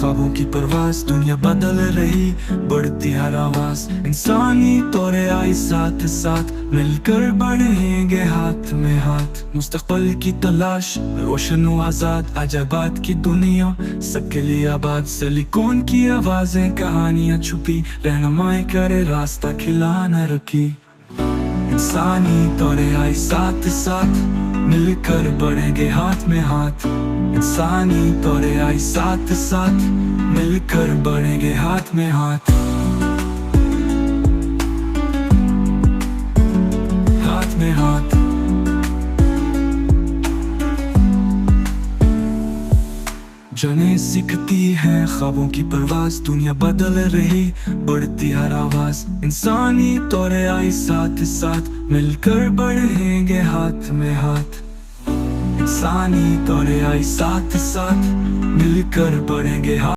ख्वाबों की परवास, दुनिया बदल रही बढ़ती हर आवाज, इंसानी तौरे आई साथ साथ, मिलकर बढ़ेंगे हाथ में हाथ। मुस्तकबिल की तलाश रोशन व आजाद, अजाबात की दुनिया सबके लिए आबाद। सिलिकॉन की आवाजें कहानियां छुपी, रहनुमाई करे रास्ता खिला न रुकी। इंसानी तौरे आई साथ साथ, मिलकर बढ़ेंगे हाथ में हाथ। इंसानी तौरे आई साथ साथ, मिलकर बढ़ेंगे हाथ में हाथ। हाथ में हाथ। जने सीखती है ख्वाबों की परवास, दुनिया बदल रही बढ़ती हर आवाज। इंसानी तौरे आई साथ साथ, मिलकर बढ़ेंगे हाथ में हाथ। इंसानी तौरे आई साथ साथ, मिलकर बढ़ेंगे हाथ।